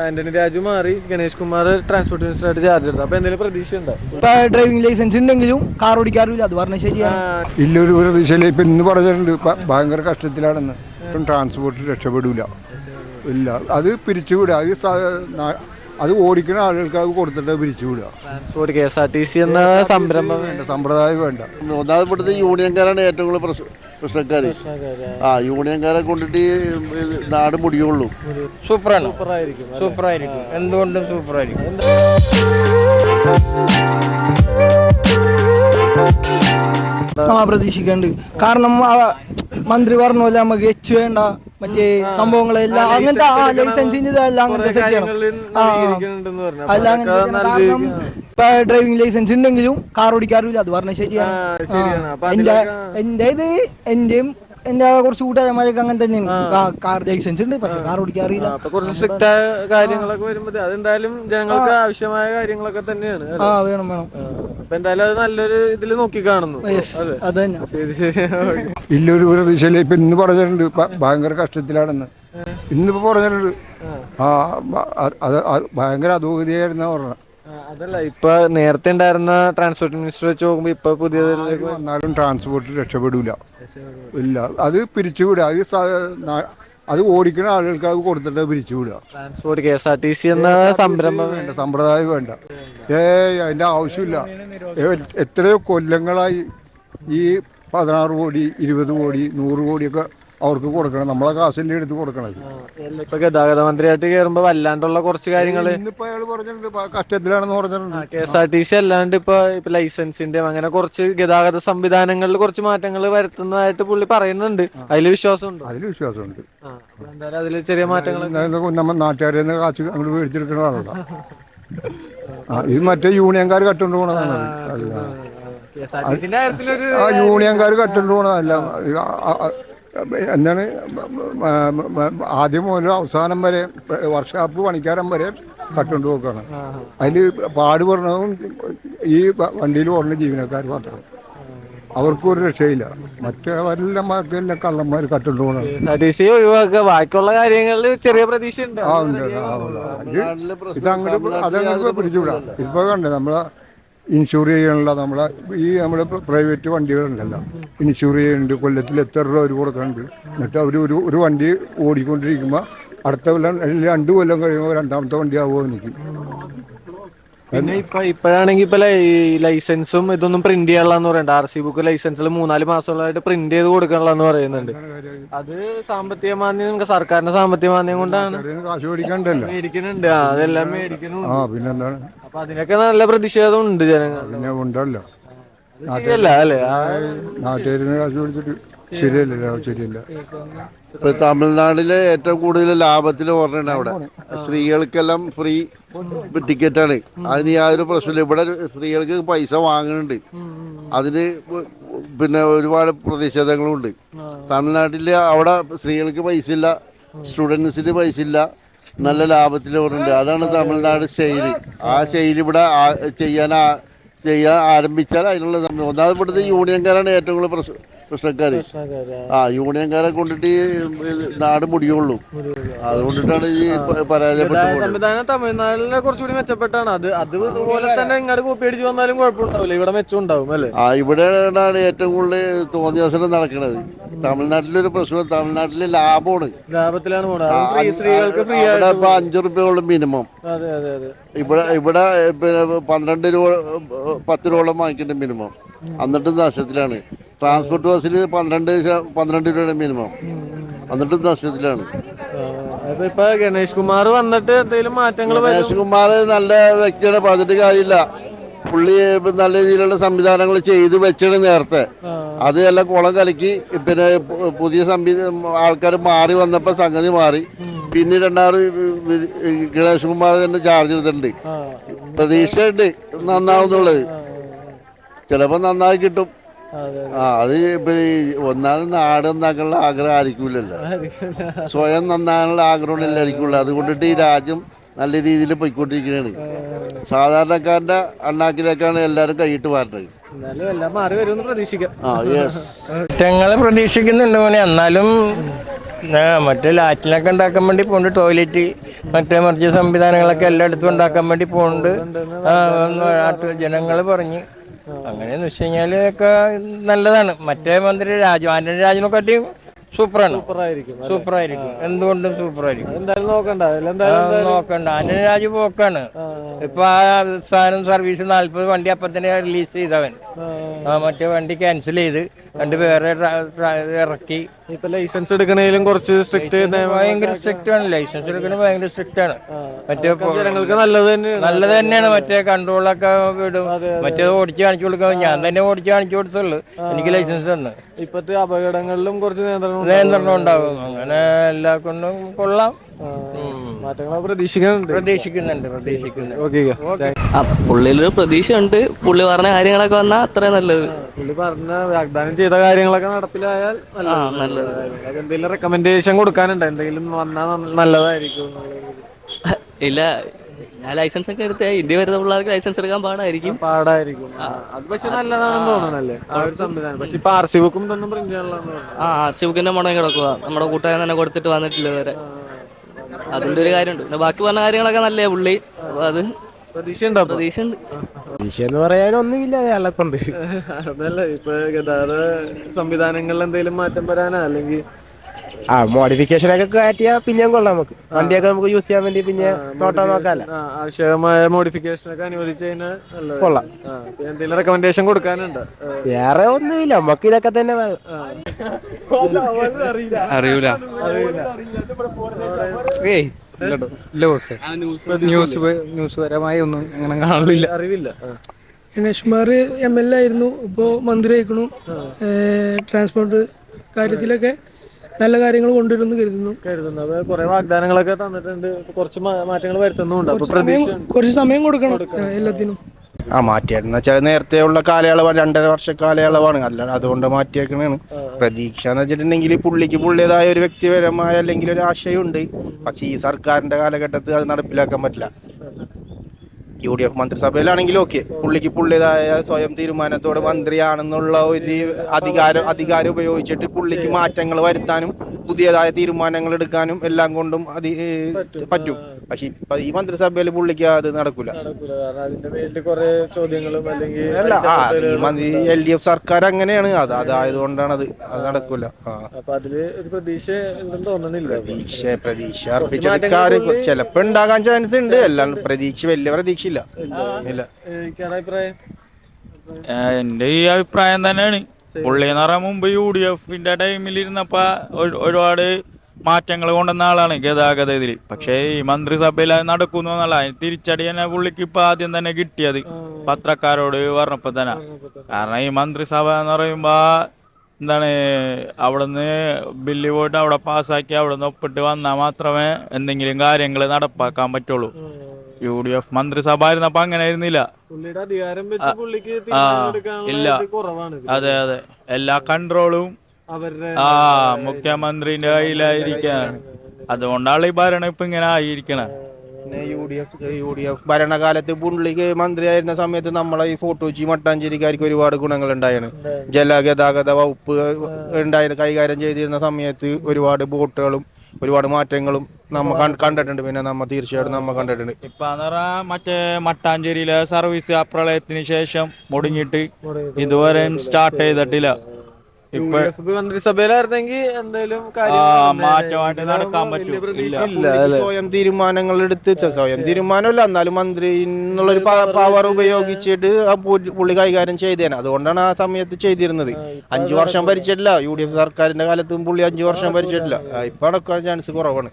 ആന്റണി രാജു മാറി Ganesh Kumar transport മിനിസ്റ്ററായിട്ട് charge എടുത്തു. അപ്പൊ എന്തെങ്കിലും പ്രതീക്ഷ ഉണ്ടോ? ഇപ്പൊ ഡ്രൈവിംഗ് ലൈസൻസ് ഉണ്ടെങ്കിലും കാർ ഓടിക്കാറില്ല, അത് പറഞ്ഞ ശരിയാണ്. ഇല്ലൊരു പ്രതീക്ഷയില്ല. ഇപ്പൊ ഇന്ന് പറഞ്ഞിട്ടുണ്ട് ഭയങ്കര കഷ്ടത്തിലാണെന്ന്. ട്രാൻസ്പോർട്ട് രക്ഷപ്പെടൂല. ഇല്ല, അത് പിരിച്ചുവിടുക. അത് ഓടിക്കുന്ന ആളുകൾക്ക് അത് കൊടുത്തിട്ട് പിരിച്ചുവിടുക. ട്രാൻസ്പോർട്ട് KSRTC എന്ന സംരംഭം വേണ്ട, സമ്പ്രദായം വേണ്ട. ഒന്നാമത് ഇവിടുത്തെ യൂണിയൻകാരാണ് ഏറ്റവും കൂടുതൽ പ്രശ്നക്കാർ. യൂണിയൻകാരെ കൊണ്ടിട്ട് നാട് മുടിയുള്ളൂ. സൂപ്പറായിരിക്കും, എന്തുകൊണ്ടും സൂപ്പറായിരിക്കും. പ്രതീക്ഷിക്കണ്ട്. കാരണം മന്ത്രി പറഞ്ഞ പോലെ നമുക്ക് വേണ്ട മറ്റേ സംഭവങ്ങളെല്ലാം അങ്ങനത്തെ ലൈസൻസിന്റെ ഇതെല്ലാം അങ്ങനത്തെ സെറ്റ് ചെയ്യണം. ഇപ്പൊ ഡ്രൈവിംഗ് ലൈസൻസ് ഉണ്ടെങ്കിലും കാർ ഓടിക്കാറില്ല, അത് പറഞ്ഞ ശരിയാണ്. എന്റെ കുറച്ച് കൂട്ടുകാരന്മാരൊക്കെ അങ്ങനെ തന്നെയാണ്. കാർ ലൈസൻസ് ഉണ്ട്, പക്ഷെ കാർ ഓടിക്കാറില്ല. കുറച്ച് സ്ട്രിക്റ്റ് ആയ കാര്യങ്ങളൊക്കെ വരുമ്പോ അതെന്തായാലും ജനങ്ങൾക്ക് ആവശ്യമായ കാര്യങ്ങളൊക്കെ തന്നെയാണ്. വേണം. അപ്പൊ എന്തായാലും അത് നല്ലൊരു ഇതില് നോക്കി കാണുന്നു. അത് തന്നെ. ശരി. ഇല്ലൊരു പ്രതീക്ഷയില്ല. ഇപ്പൊ ഇന്ന് പറഞ്ഞിട്ടുണ്ട് ഭയങ്കര കഷ്ടത്തിലാണെന്ന്. ഇന്നിപ്പോ പറഞ്ഞിട്ടുണ്ട്. അത് ഭയങ്കര അധോഗതിയായിരുന്ന പറഞ്ഞത്. അതല്ല, ഇപ്പൊ നേരത്തെ ഉണ്ടായിരുന്ന ട്രാൻസ്പോർട്ട് മിനിസ്റ്റർ വെച്ച് നോക്കുമ്പോ ഇപ്പൊ പുതിയതിലേക്ക് വന്നാലും ട്രാൻസ്പോർട്ട് രക്ഷപ്പെടൂല. ഇല്ല, അത് പിരിച്ചുവിടുക. അത് ഓടിക്കുന്ന ആളുകൾക്ക് അത് കൊടുത്തിട്ട് പിരിച്ചുവിടുക. ട്രാൻസ്പോർട്ട് KSRTC എന്ന സംരംഭം വേണ്ട, സമ്പ്രദായം വേണ്ട. അതിന്റെ ആവശ്യമില്ല. എത്രയോ കൊല്ലങ്ങളായി ഈ 16 കോടി 20 കോടി 100 കോടിയൊക്കെ അവർക്ക് കൊടുക്കണം. നമ്മളെ കാശല്ലേ എടുത്ത് കൊടുക്കണത്. ഇപ്പൊ ഗതാഗത മന്ത്രിയായിട്ട് കയറുമ്പോ വല്ലാണ്ടുള്ള കുറച്ച് കാര്യങ്ങള് ഇന്നിപ്പോ അയാൾ പറഞ്ഞിട്ടുണ്ട് കഷ്ടത്തിലാണെന്ന് പറഞ്ഞിട്ടുണ്ട്. KSRTC അല്ലാണ്ട് ഇപ്പൊ ലൈസൻസിന്റെ അങ്ങനെ കുറച്ച് ഗതാഗത സംവിധാനങ്ങളിൽ കുറച്ച് മാറ്റങ്ങൾ വരുത്തുന്നതായിട്ട് പുള്ളി പറയുന്നുണ്ട്. അതിൽ വിശ്വാസമുണ്ട്. എന്തായാലും അതില് ചെറിയ മാറ്റങ്ങൾ നമ്മൾ നാട്ടുകാരെ കാശ് അങ്ങോട്ട് മേടിച്ചെടുക്കുന്ന ആളല്ല. ഇത് മറ്റേ യൂണിയൻകാർ കട്ടുകൊണ്ട് പോണതാണ്. യൂണിയൻകാർ കട്ടുകൊണ്ട് പോണതല്ല. എന്താണ് ആദ്യം മുതൽ അവസാനം വരെ വർക്ക്ഷോപ്പ് പണിക്കാരൻ വരെ കട്ടുകൊണ്ട് പോക്കാണ്. അതിൽ പാടുപെടുന്നതും ഈ വണ്ടിയിൽ ഓടുന്ന ജീവനക്കാർ മാത്രം. അവർക്കും ഒരു രക്ഷയില്ല. മറ്റവരെല്ലാം ബാക്കിയെല്ലാം കള്ളന്മാർ കട്ടുകൊണ്ട് പോകണം. ഒഴിവാക്കുക, ബാക്കിയുള്ള കാര്യങ്ങളിൽ ചെറിയ പ്രതീക്ഷ ഉണ്ട്. അതങ്ങോട്ട് പിടിച്ചുവിടാം. ഇപ്പൊ കണ്ടേ നമ്മളെ ഇൻഷൂർ ചെയ്യാനുള്ള നമ്മുടെ പ്രൈവറ്റ് വണ്ടികളുണ്ടല്ലോ, ഇൻഷൂർ ചെയ്യുന്നുണ്ട്. കൊല്ലത്തിൽ എത്ര രൂപ അവർ കൊടുക്കുന്നുണ്ട്. എന്നിട്ട് അവർ ഒരു വണ്ടി ഓടിക്കൊണ്ടിരിക്കുമ്പോൾ അടുത്ത കൊല്ലം 2 കൊല്ലം കഴിയുമ്പോൾ രണ്ടാമത്തെ വണ്ടി ആവുമോ എനിക്ക്. പിന്നെ ഇപ്പോഴാണെങ്കിൽ ഇപ്പൊ ലൈസൻസും ഇതൊന്നും പ്രിന്റ് ചെയ്യാനുള്ളതെന്ന് പറയണ്ട. RC ബുക്ക് ലൈസൻസിൽ 3-4 മാസങ്ങളായിട്ട് പ്രിന്റ് ചെയ്ത് കൊടുക്കാനുള്ളതെന്ന് പറയുന്നുണ്ട്. അത് സാമ്പത്തിക മാന്യം, സർക്കാരിന്റെ സാമ്പത്തിക മാന്യം കൊണ്ടാണ് കാശ് മേടിക്കണ്ടല്ലോ. മേടിക്കുന്നുണ്ട്, അതെല്ലാം മേടിക്കുന്നുണ്ട്. പിന്നെന്താണ്? അപ്പൊ അതിനൊക്കെ നല്ല പ്രതിഷേധം ഉണ്ട് ജനങ്ങൾ. പിന്നെ ഉണ്ടല്ലോ. ശരിയല്ല അല്ലേ? നാട്ടുകാരിന്ന് കാശ് മേടിച്ചിട്ട് ശരിയല്ല. ഇപ്പൊ തമിഴ്നാട്ടിലെ ഏറ്റവും കൂടുതൽ ലാഭത്തിൽ ഓർമ്മ അവിടെ സ്ത്രീകൾക്കെല്ലാം ഫ്രീ ടിക്കറ്റാണ്. അതിന് യാതൊരു പ്രശ്നമില്ല. ഇവിടെ സ്ത്രീകൾക്ക് പൈസ വാങ്ങുന്നുണ്ട്. അതിന് പിന്നെ ഒരുപാട് പ്രതിഷേധങ്ങളുണ്ട്. തമിഴ്നാട്ടിൽ അവിടെ സ്ത്രീകൾക്ക് പൈസ ഇല്ല, സ്റ്റുഡൻസിന് പൈസ ഇല്ല, നല്ല ലാഭത്തിൽ ഓടുന്നുണ്ട്. അതാണ് തമിഴ്നാട് ശൈലി. ആ ശൈലി ഇവിടെ ചെയ്യാൻ ആരംഭിച്ചാൽ അതിനുള്ള ഒന്നാമത് ഇവിടുത്തെ യൂണിയൻകാരാണ് ഏറ്റവും കൂടുതൽ പ്രശ്നക്കാർ. യൂണിയൻകാരെ കൊണ്ടിട്ട് നാട് മുടിയുള്ളൂ. അതുകൊണ്ടിട്ടാണ് ഈ പരാജയപ്പെട്ടു. സംവിധാനം തമിഴ്നാട്ടിലെ കുറച്ചുകൂടി മെച്ചപ്പെട്ടാണ്. അതുപോലെ തന്നെ ഇങ്ങോട്ട് കോപ്പി അടിച്ച് വന്നാലും കുഴപ്പമുണ്ടാവില്ല, ഇവിടെ മെച്ചമുണ്ടാവും അല്ലേ? ഇവിടെയാണ് ഏറ്റവും കൂടുതൽ തോന്നിയാസനം നടക്കുന്നത്. തമിഴ്നാട്ടിലൊരു പ്രശ്നം, തമിഴ്നാട്ടിലെ ലാഭമാണ്. ലാഭത്തിലാണ് സ്ത്രീകൾക്ക് ഫ്രീ ആയിട്ട് ഇപ്പൊ 5 രൂപയോളം മിനിമം. ഇവിടെ പിന്നെ 12 രൂപ 10 രൂപയോളം വാങ്ങിക്കേണ്ട മിനിമം. എന്നിട്ടും നഷ്ടത്തിലാണ്. ട്രാൻസ്പോർട്ട് ബസ്സിൽ 12 രൂപയുടെ മിനിമം, എന്നിട്ടും നഷ്ടത്തിലാണ്. ഇപ്പൊ ഗണേഷ് കുമാർ വന്നിട്ട് എന്തെങ്കിലും മാറ്റങ്ങൾ? ഗണേഷ് കുമാർ നല്ല വ്യക്തിയാണ്, പറഞ്ഞിട്ട് കാര്യമില്ല. പുള്ളി നല്ല രീതിയിലുള്ള സംവിധാനങ്ങൾ ചെയ്തു വെച്ചാണ് നേരത്തെ. അത് എല്ലാം കുളം കലക്കി. പിന്നെ പുതിയ ആൾക്കാർ മാറി വന്നപ്പോ സംഗതി മാറി. പിന്നെ 2 ഗണേഷ് കുമാർ തന്നെ ചാർജ് എടുത്തിട്ടുണ്ട്. പ്രതീക്ഷയുണ്ട് നന്നാവുന്നുള്ളത്. ചിലപ്പോ നന്നായി കിട്ടും. അത് ഒന്നാമത് നാട് നന്നാക്കാനുള്ള ആഗ്രഹം ആയിരിക്കൂലല്ലോ. സ്വയം നന്നാകാനുള്ള ആഗ്രഹം ആയിരിക്കുള്ളൂ. അതുകൊണ്ടിട്ട് ഈ രാജ്യം നല്ല രീതിയിൽ പോയിക്കൊണ്ടിരിക്കുകയാണ്. സാധാരണക്കാരന്റെ അണ്ണാക്കിലേക്കാണ് എല്ലാവരും കൈയിട്ട് മാറുന്നത്. മാറി വരുമെന്ന് പ്രതീക്ഷിക്കാം. മാറ്റങ്ങൾ പ്രതീക്ഷിക്കുന്നുണ്ട് മോനെ. എന്നാലും മറ്റേ ലാറ്റിനൊക്കെ ഉണ്ടാക്കാൻ വേണ്ടി പോകുന്നുണ്ട്. ടോയ്ലറ്റ് മറ്റേ മറിച്ച് സംവിധാനങ്ങളൊക്കെ എല്ലായിടത്തും ഉണ്ടാക്കാൻ വേണ്ടി പോകുന്നുണ്ട്. നാട്ടിൽ ജനങ്ങൾ പറഞ്ഞ് അങ്ങനെയെന്ന് വെച്ച് കഴിഞ്ഞാൽ ഒക്കെ നല്ലതാണ്. മറ്റേ മന്ത്രി ആന്റണി രാജനെക്കാട്ടിയും സൂപ്പറായിരിക്കും. എന്തുകൊണ്ടും സൂപ്പറായിരിക്കും. നോക്കണ്ട. ആന്റണി രാജു പോക്കാണ്. ഇപ്പൊ ആ സാധനം സർവീസ് 40 വണ്ടി അപ്പത്തന്നെ റിലീസ് ചെയ്തവൻ. മറ്റേ വണ്ടി ക്യാൻസൽ ചെയ്ത് വേറെ ഇറക്കി. ഇപ്പൊ ലൈസൻസ് എടുക്കണേലും കുറച്ച് ഭയങ്കര സ്ട്രിക്റ്റ് ആണ്. ലൈസൻസ് എടുക്കണ ഭയങ്കര സ്ട്രിക്റ്റ് ആണ്. മറ്റേ ജനങ്ങൾക്ക് നല്ലത് തന്നെയാണ്. മറ്റേ കൺട്രോളൊക്കെ വിടും. മറ്റേ ഓടിച്ച് കാണിച്ചു കൊടുക്കാൻ ഞാൻ തന്നെ ഓടിച്ച് കാണിച്ചു കൊടുത്തുള്ളൂ. എനിക്ക് ലൈസൻസ് തന്നെ. ഇപ്പത്തെ അപകടങ്ങളിലും കുറച്ച് നിയന്ത്രണം ഉണ്ടാവും. അങ്ങനെ എല്ലാ കൊണ്ടും കൊള്ളാം. മാറ്റങ്ങൾ പ്രതീക്ഷിക്കുന്നുണ്ട്. പുള്ളിയിലൊരു പ്രതീക്ഷയുണ്ട്. പുള്ളി പറഞ്ഞ കാര്യങ്ങളൊക്കെ വന്നാൽ അത്ര നല്ലത്. പുള്ളി പറഞ്ഞ വാഗ്ദാനം ചെയ്ത കാര്യങ്ങളൊക്കെ നടപ്പിലായാൽ നല്ലത്. എന്തെങ്കിലും റെക്കമെൻഡേഷൻ കൊടുക്കാനുണ്ടോ? എന്തെങ്കിലും വന്നാൽ നല്ലതായിരിക്കും? ഇല്ല, ഞാൻ ലൈസൻസ് ഒക്കെ എടുത്ത ഇന്ത്യ വരുന്ന പിള്ളേർക്ക് ലൈസൻസ് എടുക്കാൻ പാടായിരിക്കും. അത് പക്ഷെ നല്ലതാണെന്ന് തോന്നണല്ലേ ആ ഒരു സംവിധാനം. പക്ഷെ ഇപ്പൊ RC ബുക്കും ഇതൊന്നും പ്രിന്റ് ചെയ്യാനുള്ള RC ബുക്കിന്റെ മുടങ്ങി കിടക്കുക. നമ്മുടെ കൂട്ടുകാരൻ തന്നെ കൊടുത്തിട്ട് വന്നിട്ടില്ല ഇതുവരെ. അതിന്റെ ഒരു കാര്യമുണ്ട്. പിന്നെ ബാക്കി പറഞ്ഞ കാര്യങ്ങളൊക്കെ നല്ലേ പുള്ളി. അത് പ്രതീക്ഷയുണ്ട്. എന്ന് പറയാനൊന്നുമില്ല അയാളെ കൊണ്ട്. അതല്ല, ഇപ്പൊ ഗതാഗത സംവിധാനങ്ങളിൽ എന്തെങ്കിലും മാറ്റം വരാനാ അല്ലെങ്കിൽ മോഡിഫിക്കേഷൻ ഒക്കെ കാറ്റിയാ പിന്നെയും കൊള്ളാം. നമുക്ക് വണ്ടിയൊക്കെ നമുക്ക് യൂസ് ചെയ്യാൻ വേണ്ടി പിന്നെ നോട്ടാൻ നോക്കാല്ല. ആവശ്യമായ മോഡിഫിക്കേഷൻ ഒക്കെ അനുവദിച്ചു കഴിഞ്ഞാൽ കൊള്ളാം. എന്തെങ്കിലും റെക്കമെൻഡേഷൻ കൊടുക്കാനുണ്ട്? വേറെ ഒന്നുമില്ല, നമുക്ക് ഇതൊക്കെ തന്നെ അറിയൂല. ന്യൂസ് പരമായി ഒന്നും അങ്ങനെ കാണലില്ല. അറിവില്ല. ഗണേഷ്കുമാർ MLA ആയിരുന്നു, ഇപ്പോൾ മന്ത്രി ആയിക്കണു. ട്രാൻസ്പോർട്ട് കാര്യത്തിലൊക്കെ നല്ല കാര്യങ്ങൾ കൊണ്ടുവരുമെന്ന് കരുതുന്നു. കുറെ വാഗ്ദാനങ്ങളൊക്കെ തന്നിട്ടുണ്ട്. കുറച്ച് മാറ്റങ്ങൾ വരുത്തുന്നുണ്ട്. കുറച്ച് സമയം കൊടുക്കണം എല്ലാത്തിനും. മാറ്റിയായിരുന്നു വെച്ചാൽ നേരത്തെ ഉള്ള കാലയളവാണ്, 2.5 വർഷ കാലയളവാണ്. അല്ല, അതുകൊണ്ട് മാറ്റിയേക്കണാണ്. പ്രതീക്ഷ എന്ന് വെച്ചിട്ടുണ്ടെങ്കിൽ പുള്ളിയുടേതായ ഒരു വ്യക്തിപരമായ അല്ലെങ്കിൽ ഒരു ആശയമുണ്ട്. പക്ഷേ ഈ സർക്കാരിന്റെ കാലഘട്ടത്തിൽ അത് നടപ്പിലാക്കാൻ പറ്റില്ല. UDF മന്ത്രിസഭയിലാണെങ്കിലും ഓക്കെ, പുള്ളിയുടേതായ സ്വയം തീരുമാനത്തോടെ മന്ത്രിയാണെന്നുള്ള ഒരു അധികാരം ഉപയോഗിച്ചിട്ട് പുള്ളിക്ക് മാറ്റങ്ങൾ വരുത്താനും പുതിയതായ തീരുമാനങ്ങൾ എടുക്കാനും എല്ലാം കൊണ്ടും പറ്റും. പക്ഷെ ഇപ്പൊ ഈ മന്ത്രിസഭയിൽ പുള്ളിക്ക് അത് നടക്കൂല. LDF സർക്കാർ അങ്ങനെയാണ്. അതായതുകൊണ്ടാണ് അത് നടക്കൂല. പ്രതീക്ഷ അർപ്പിച്ചെടുക്കാറ് ചിലപ്പോ ഉണ്ടാകാൻ ചാൻസ് ഉണ്ട്. എല്ലാം വലിയ പ്രതീക്ഷയില്ല. എന്റെ ഈ അഭിപ്രായം തന്നെയാണ്. പുള്ളി എന്ന് പറയാൻ മുമ്പ് UDF ടൈമിൽ ഇരുന്നപ്പോ ഒരുപാട് മാറ്റങ്ങൾ കൊണ്ടുവന്ന ആളാണ് ഗതാഗതത്തിൽ. പക്ഷേ ഈ മന്ത്രിസഭയിൽ അത് നടക്കുന്നു എന്നല്ല, തിരിച്ചടി തന്നെ പുള്ളിക്ക് ഇപ്പൊ ആദ്യം തന്നെ കിട്ടിയത് പത്രക്കാരോട് പറഞ്ഞപ്പോ തന്നെ. കാരണം ഈ മന്ത്രിസഭ എന്ന് പറയുമ്പോ എന്താണ്, അവിടുന്ന് ബില്ല് പോയിട്ട് അവിടെ പാസ്സാക്കി അവിടുന്ന് ഒപ്പിട്ട് വന്നാൽ മാത്രമേ എന്തെങ്കിലും കാര്യങ്ങൾ നടപ്പാക്കാൻ പറ്റുള്ളൂ. UDF മന്ത്രിസഭ ആയിരുന്നപ്പോ അങ്ങനെ ആയിരുന്നില്ല. ഇല്ല, അതെ. എല്ലാ കൺട്രോളും മുഖ്യമന്ത്രിന്റെ കയ്യിലായിരിക്കാണ്. അതുകൊണ്ടാണ് ഈ ഭരണം ഇപ്പൊ ഇങ്ങനെ ആയിരിക്കണം. പിന്നെ UDF ഭരണകാലത്ത് പുള്ളിക്ക് മന്ത്രിയായിരുന്ന സമയത്ത് നമ്മളെ ഈ ഫോർട്ട് കൊച്ചി മട്ടാഞ്ചേരിക്കാർക്ക് ഒരുപാട് ഗുണങ്ങൾ ഉണ്ടായിരുന്നു. ജലഗതാഗത വകുപ്പ് ഉണ്ടായിരുന്നു. കൈകാര്യം ചെയ്തിരുന്ന സമയത്ത് ഒരുപാട് ബോട്ടുകളും ഒരുപാട് മാറ്റങ്ങളും നമ്മ കണ്ടിട്ടുണ്ട്. പിന്നെ തീർച്ചയായിട്ടും കണ്ടിട്ടുണ്ട്. ഇപ്പൊ മറ്റേ മട്ടാഞ്ചേരിയിലെ സർവീസ് ആ പ്രളയത്തിന് ശേഷം മുടങ്ങിയിട്ട് ഇതുവരെ സ്റ്റാർട്ട് ചെയ്തിട്ടില്ല. മന്ത്രിസഭയിലായിരുന്നെങ്കിൽ എന്തായാലും മാറ്റമായിട്ട് നടക്കാൻ പറ്റും. സ്വയം തീരുമാനങ്ങൾ എടുത്ത്, സ്വയം തീരുമാനമല്ല എന്നാലും മന്ത്രി എന്നുള്ളൊരു പവർ ഉപയോഗിച്ചിട്ട് പുള്ളി കൈകാര്യം ചെയ്തേനെ. അതുകൊണ്ടാണ് ആ സമയത്ത് ചെയ്തിരുന്നത്. 5 വർഷം ഭരിച്ചിട്ടില്ല. UDF സർക്കാരിന്റെ കാലത്തും പുള്ളി 5 വർഷം ഭരിച്ചിട്ടില്ല. ഇപ്പൊ നടക്കാൻ ചാൻസ് കുറവാണ്.